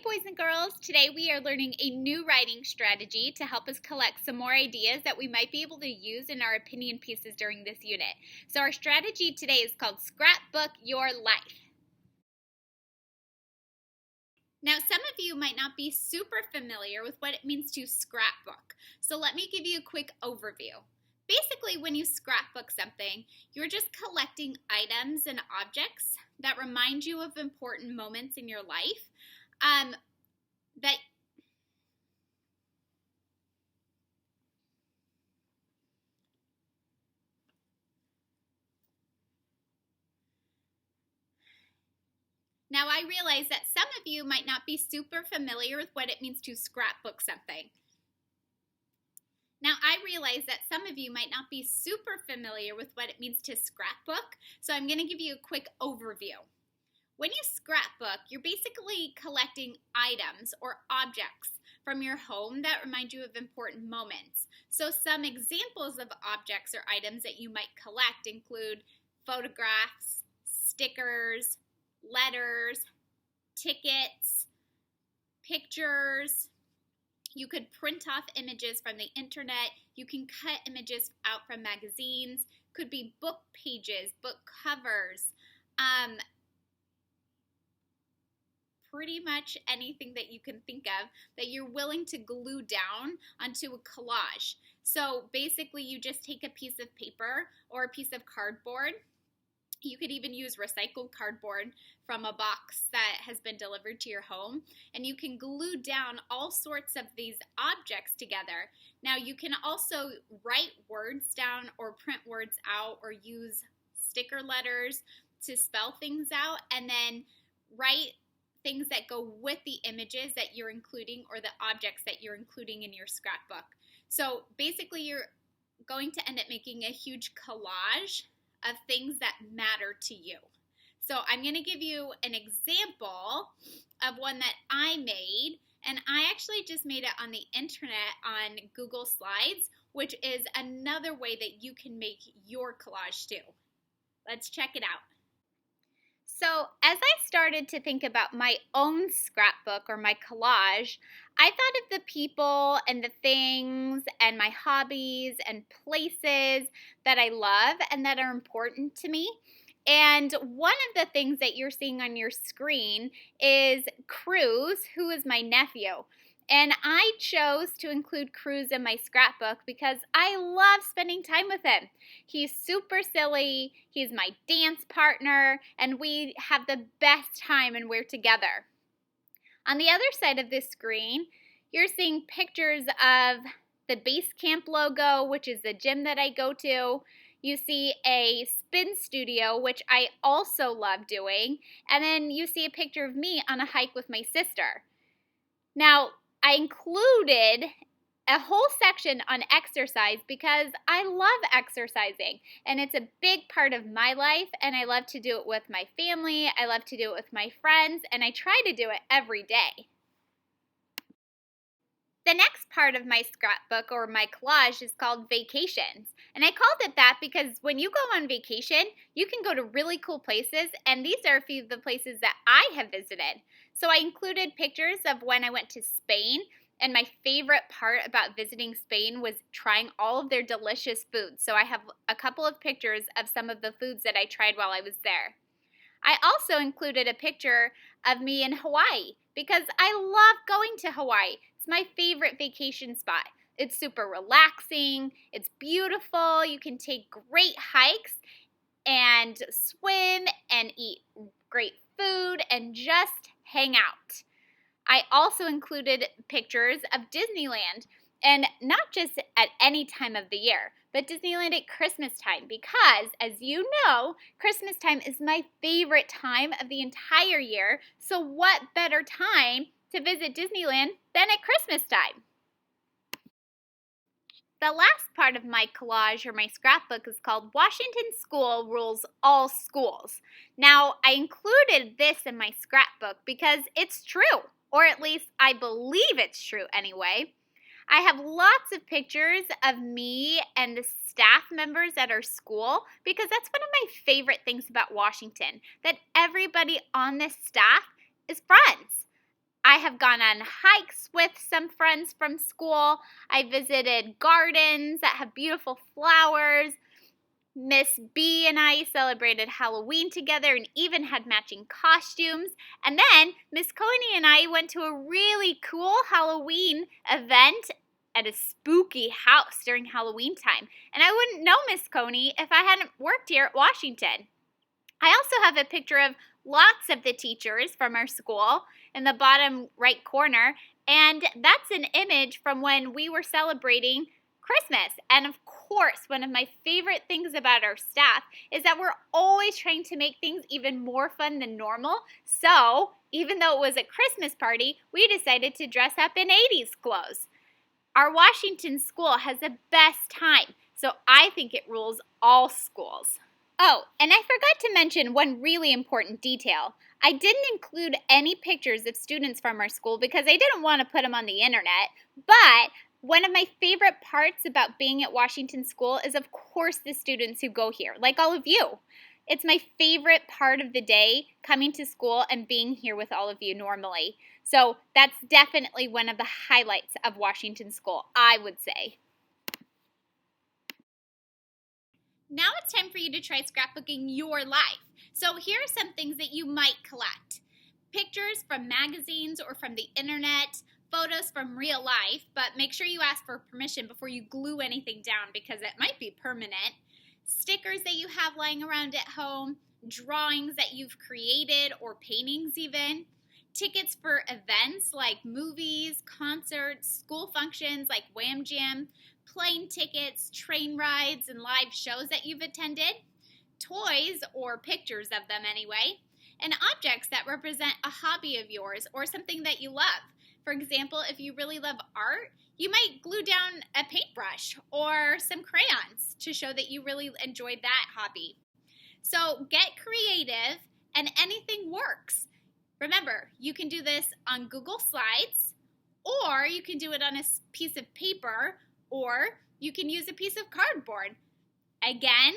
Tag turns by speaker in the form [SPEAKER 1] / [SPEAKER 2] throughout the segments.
[SPEAKER 1] boys and girls, today we are learning a new writing strategy to help us collect some more ideas that we might be able to use in our opinion pieces during this unit. So our strategy today is called Scrapbook Your Life. Now, some of you might not be super familiar with what it means to scrapbook, so let me give you a quick overview. Basically, when you scrapbook something, you're just collecting items and objects that remind you of important moments in your life. Now, I realize that some of you might not be super familiar with what it means to scrapbook something. So I'm going to give you a quick overview. When you scrapbook, you're basically collecting items or objects from your home that remind you of important moments. So some examples of objects or items that you might collect include photographs, stickers, letters, tickets, pictures. You could print off images from the internet. You can cut images out from magazines. Could be book pages, book covers, pretty much anything that you can think of that you're willing to glue down onto a collage. So basically you just take a piece of paper or a piece of cardboard. You could even use recycled cardboard from a box that has been delivered to your home, and you can glue down all sorts of these objects together. Now, you can also write words down or print words out or use sticker letters to spell things out, and then write things that go with the images that you're including or the objects that you're including in your scrapbook. So basically, you're going to end up making a huge collage of things that matter to you. So I'm going to give you an example of one that I made, and I actually just made it on the internet on Google Slides, which is another way that you can make your collage too. Let's check it out. So as I started to think about my own scrapbook or my collage, I thought of the people and the things and my hobbies and places that I love and that are important to me. And one of the things that you're seeing on your screen is Cruz, who is my nephew. And I chose to include Cruz in my scrapbook because I love spending time with him. He's super silly, he's my dance partner, and we have the best time when we're together. On the other side of this screen, you're seeing pictures of the Base Camp logo, which is the gym that I go to. You see a spin studio, which I also love doing. And then you see a picture of me on a hike with my sister. Now, I included a whole section on exercise because I love exercising and it's a big part of my life, and I love to do it with my family, I love to do it with my friends, and I try to do it every day. The next part of my scrapbook or my collage is called vacations. And I called it that because when you go on vacation, you can go to really cool places, and these are a few of the places that I have visited. So I included pictures of when I went to Spain, and my favorite part about visiting Spain was trying all of their delicious foods. So I have a couple of pictures of some of the foods that I tried while I was there. I also included a picture of me in Hawaii because I love going to Hawaii. It's my favorite vacation spot. It's super relaxing, it's beautiful, you can take great hikes and swim and eat great food and just hang out. I also included pictures of Disneyland, and not just at any time of the year, but Disneyland at Christmas time, because as you know, Christmas time is my favorite time of the entire year. So what better time to visit Disneyland than at Christmas time? The last part of my collage or my scrapbook is called Washington School Rules All Schools. Now, I included this in my scrapbook because it's true, or at least I believe it's true anyway. I have lots of pictures of me and the staff members at our school because that's one of my favorite things about Washington, that everybody on this staff is friends. I have gone on hikes with some friends from school. I visited gardens that have beautiful flowers. Miss B and I celebrated Halloween together and even had matching costumes. And then Miss Coney and I went to a really cool Halloween event at a spooky house during Halloween time. And I wouldn't know Miss Coney if I hadn't worked here at Washington. I also have a picture of lots of the teachers from our school in the bottom right corner, and that's an image from when we were celebrating Christmas. And of course, one of my favorite things about our staff is that we're always trying to make things even more fun than normal. So, even though it was a Christmas party, we decided to dress up in 80s clothes. Our Washington school has the best time, so I think it rules all schools. Oh, and I forgot to mention one really important detail. I didn't include any pictures of students from our school because I didn't want to put them on the internet, but one of my favorite parts about being at Washington School is, of course, the students who go here, like all of you. It's my favorite part of the day, coming to school and being here with all of you normally. So that's definitely one of the highlights of Washington School, I would say. Now it's time for you to try scrapbooking your life. So here are some things that you might collect. Pictures from magazines or from the internet, photos from real life, but make sure you ask for permission before you glue anything down because it might be permanent. Stickers that you have lying around at home, drawings that you've created or paintings even, tickets for events like movies, concerts, school functions like Wham Jam, plane tickets, train rides, and live shows that you've attended, toys or pictures of them anyway, and objects that represent a hobby of yours or something that you love. For example, if you really love art, you might glue down a paintbrush or some crayons to show that you really enjoyed that hobby. So get creative and anything works. Remember, you can do this on Google Slides, or you can do it on a piece of paper, or you can use a piece of cardboard. Again,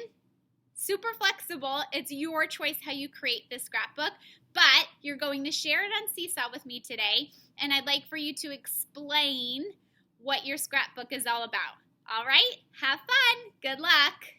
[SPEAKER 1] super flexible. It's your choice how you create this scrapbook, but you're going to share it on Seesaw with me today, and I'd like for you to explain what your scrapbook is all about. All right? Have fun. Good luck.